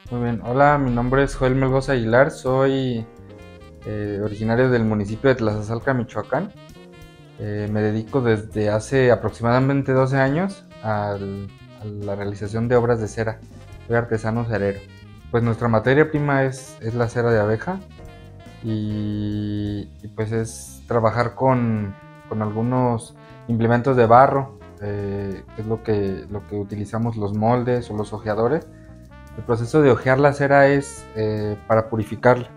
Muy bien, hola, mi nombre es Joel Melgoza Aguilar, soy originario del municipio de Tlazazalca, Michoacán. Me dedico desde hace aproximadamente 12 años a la realización de obras de cera. Soy artesano cerero. Pues nuestra materia prima es la cera de abeja pues es trabajar con algunos implementos de barro, que es lo que utilizamos los moldes o los ojeadores. El proceso de ojear la cera es para purificarla.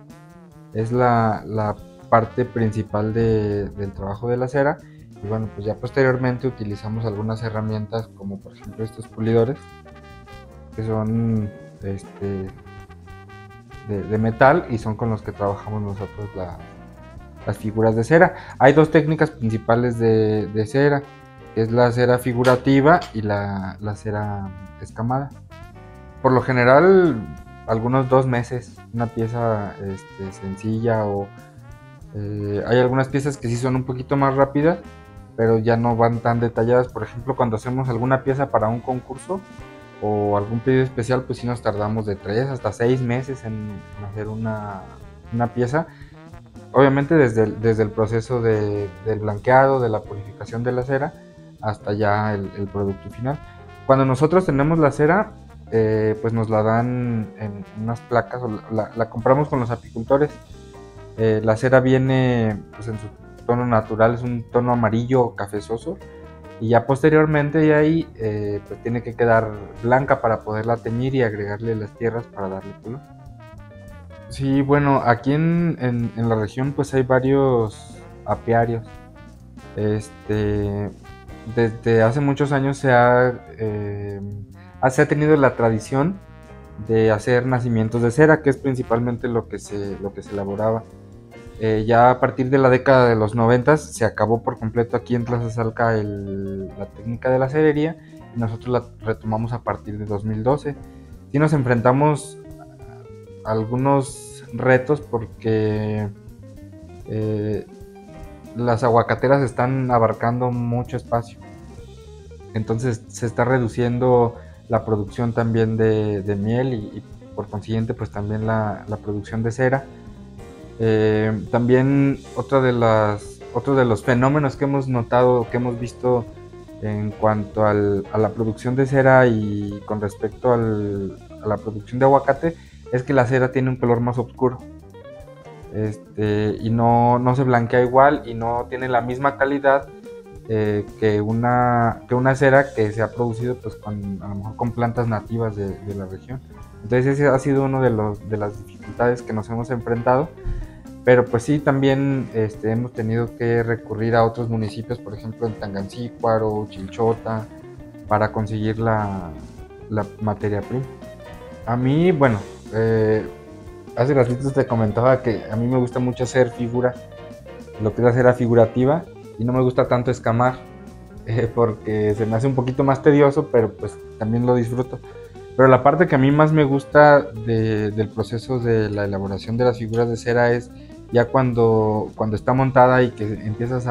Es la parte principal del trabajo de la cera. Y bueno, pues ya posteriormente utilizamos algunas herramientas como por ejemplo estos pulidores que son de metal y son con los que trabajamos nosotros las figuras de cera. Hay dos técnicas principales de cera, que es la cera figurativa y la cera escamada. Por lo general, algunos 2 meses, una pieza sencilla hay algunas piezas que sí son un poquito más rápidas, pero ya no van tan detalladas. Por ejemplo, cuando hacemos alguna pieza para un concurso o algún pedido especial, pues sí nos tardamos de 3 hasta 6 meses en hacer una pieza. Obviamente desde el proceso del blanqueado, de la purificación de la cera, hasta ya el producto final. Cuando nosotros tenemos la cera, pues nos la dan en unas placas, o la compramos con los apicultores. La cera viene pues, en su tono natural, es un tono amarillo cafezoso, y ya posteriormente de ahí pues tiene que quedar blanca para poderla teñir y agregarle las tierras para darle color. Sí, bueno, aquí en la región pues hay varios apiarios. Este, Desde hace muchos años se ha tenido la tradición de hacer nacimientos de cera, que es principalmente lo que se elaboraba. Ya a partir de la década de los 90 se acabó por completo aquí en Tlazazalca la técnica de la cerería, y nosotros la retomamos a partir de 2012. Sí nos enfrentamos a algunos retos porque eh, las aguacateras están abarcando mucho espacio. Entonces se está reduciendo la producción también de miel y por consiguiente pues también la producción de cera. También otro de los fenómenos que hemos notado, que hemos visto en cuanto a la producción de cera y con respecto a la producción de aguacate, es que la cera tiene un color más oscuro. Y no se blanquea igual y no tiene la misma calidad que una cera que se ha producido pues a lo mejor con plantas nativas de la región. Entonces ese ha sido uno de las dificultades que nos hemos enfrentado, pero pues sí, también hemos tenido que recurrir a otros municipios, por ejemplo en Tangancícuaro, Chilchota, para conseguir la materia prima. A mí, bueno, hace ratito te comentaba que a mí me gusta mucho hacer figura, lo que es la cera figurativa, y no me gusta tanto escamar, porque se me hace un poquito más tedioso, pero pues también lo disfruto. Pero la parte que a mí más me gusta del proceso de la elaboración de las figuras de cera es ya cuando está montada y que empiezas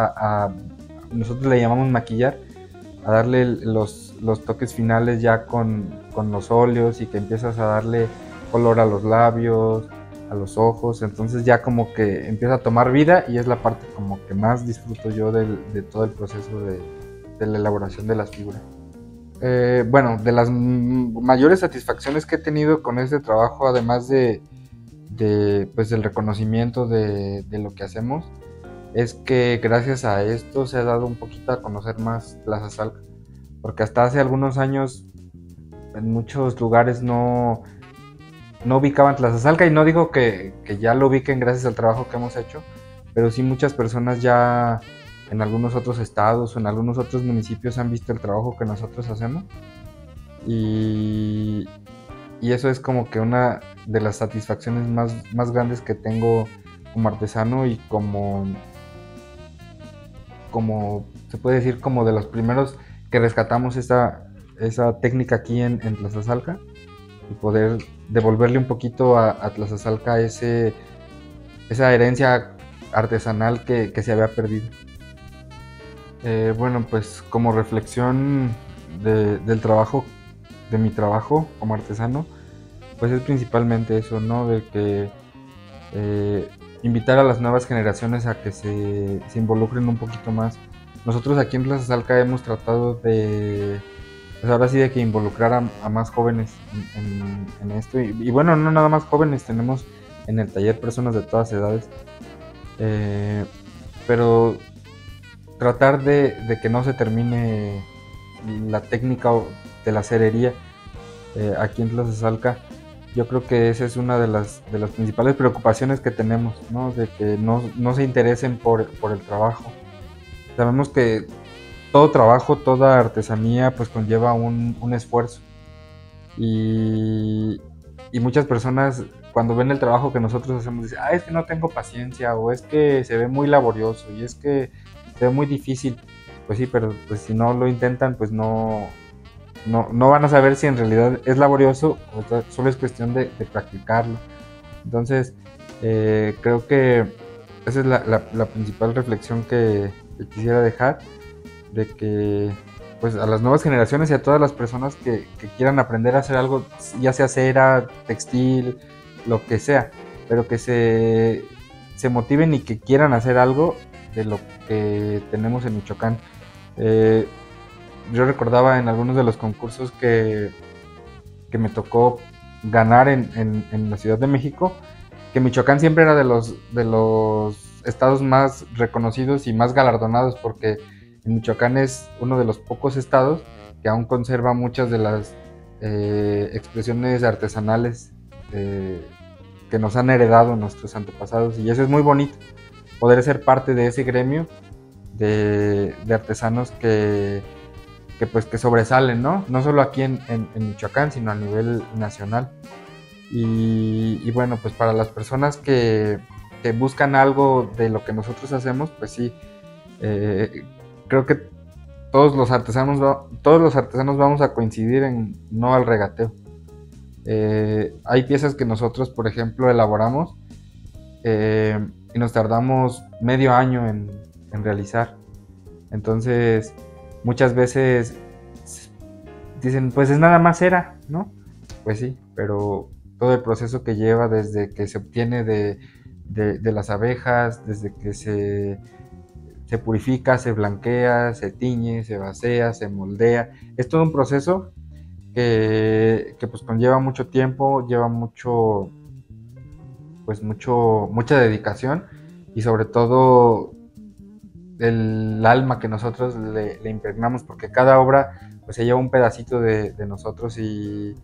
nosotros le llamamos maquillar, a darle los toques finales ya con los óleos, y que empiezas a darle color a los labios, a los ojos. Entonces ya como que empieza a tomar vida, y es la parte como que más disfruto yo de todo el proceso de la elaboración de las figuras. Bueno, de las mayores satisfacciones que he tenido con este trabajo, además pues del reconocimiento de lo que hacemos, es que gracias a esto se ha dado un poquito a conocer más Tlazazalca, porque hasta hace algunos años en muchos lugares no ubicaban Tlazazalca, y no digo que ya lo ubiquen gracias al trabajo que hemos hecho, pero sí muchas personas ya en algunos otros estados o en algunos otros municipios han visto el trabajo que nosotros hacemos, y, y eso es como que una de las satisfacciones más grandes que tengo como artesano, y como se puede decir, como de los primeros que rescatamos esa técnica aquí en Tlazazalca, y poder devolverle un poquito a Tlazazalca esa herencia artesanal que se había perdido. Bueno, pues como reflexión del trabajo, de mi trabajo como artesano, pues es principalmente eso, ¿no? De que eh, invitar a las nuevas generaciones a que se involucren un poquito más. Nosotros aquí en Plaza Salca hemos tratado de, pues ahora sí, de que involucrar a más jóvenes en esto. Y bueno, no nada más jóvenes, tenemos en el taller personas de todas edades. Eh, pero tratar de que no se termine la técnica de la cerería aquí en Plaza Salca. Yo creo que esa es una de las principales preocupaciones que tenemos, ¿no? De que no se interesen por el trabajo. Sabemos que todo trabajo, toda artesanía, pues conlleva un esfuerzo. Y, y muchas personas, cuando ven el trabajo que nosotros hacemos, dicen, es que no tengo paciencia, o es que se ve muy laborioso, y es que se ve muy difícil. Pues sí, pero pues si no lo intentan, pues no van a saber si en realidad es laborioso o solo es cuestión de practicarlo. Entonces, creo que esa es la principal reflexión que quisiera dejar, de que pues a las nuevas generaciones y a todas las personas que quieran aprender a hacer algo, ya sea cera, textil, lo que sea, pero que se motiven y que quieran hacer algo de lo que tenemos en Michoacán. Eh, yo recordaba en algunos de los concursos que me tocó ganar en la Ciudad de México, que Michoacán siempre era de los estados más reconocidos y más galardonados, porque en Michoacán es uno de los pocos estados que aún conserva muchas de las expresiones artesanales que nos han heredado nuestros antepasados, y eso es muy bonito, poder ser parte de ese gremio de artesanos pues que sobresalen, ¿no? No solo aquí en Michoacán, sino a nivel nacional. Y bueno, pues para las personas que buscan algo de lo que nosotros hacemos, pues sí, creo que todos los artesanos vamos a coincidir en no al regateo. Hay piezas que nosotros, por ejemplo, elaboramos y nos tardamos medio año en realizar. Entonces, muchas veces dicen, pues es nada más cera, ¿no? Pues sí, pero todo el proceso que lleva desde que se obtiene de las abejas, desde que se purifica, se blanquea, se tiñe, se vacía, se moldea, es todo un proceso que pues conlleva mucho tiempo, lleva mucha dedicación, y sobre todo el alma que nosotros le impregnamos, porque cada obra pues se lleva un pedacito de nosotros, y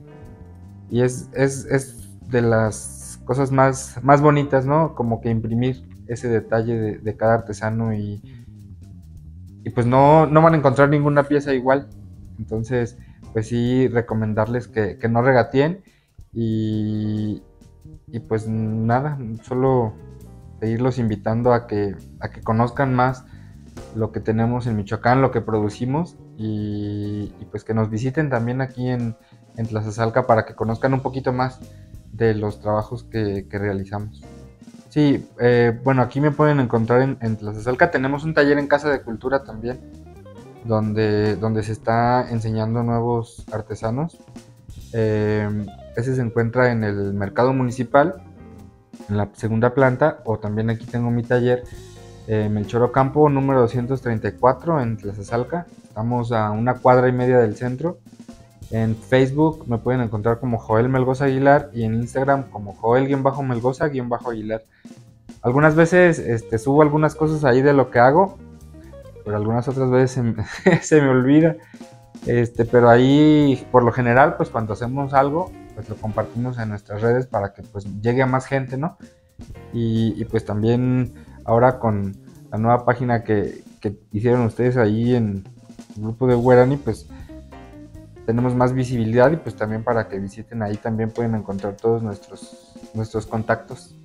es de las cosas más bonitas, ¿no? Como que imprimir ese detalle de cada artesano, y pues no van a encontrar ninguna pieza igual. Entonces, pues sí, recomendarles que no regateen, y pues nada, solo seguirlos invitando a que conozcan más lo que tenemos en Michoacán, lo que producimos, y pues que nos visiten también aquí en Plaza Salca para que conozcan un poquito más de los trabajos que realizamos. Sí, bueno, aquí me pueden encontrar en Plaza Salca. Tenemos un taller en Casa de Cultura también, donde se está enseñando nuevos artesanos. Ese se encuentra en el mercado municipal, en la segunda planta, o también aquí tengo mi taller, Melchor Ocampo, número 234, en Tlazazalca. Estamos a 1,5 cuadras del centro. En Facebook me pueden encontrar como Joel Melgoza Aguilar, y en Instagram como Joel-Melgoza-Aguilar. Algunas veces subo algunas cosas ahí de lo que hago, pero algunas otras veces se me olvida. Pero ahí, por lo general, pues cuando hacemos algo, pues lo compartimos en nuestras redes para que pues llegue a más gente, ¿no? Y pues también ahora con la nueva página que hicieron ustedes ahí en el grupo de Guarani, pues tenemos más visibilidad, y pues también para que visiten ahí también pueden encontrar todos nuestros contactos.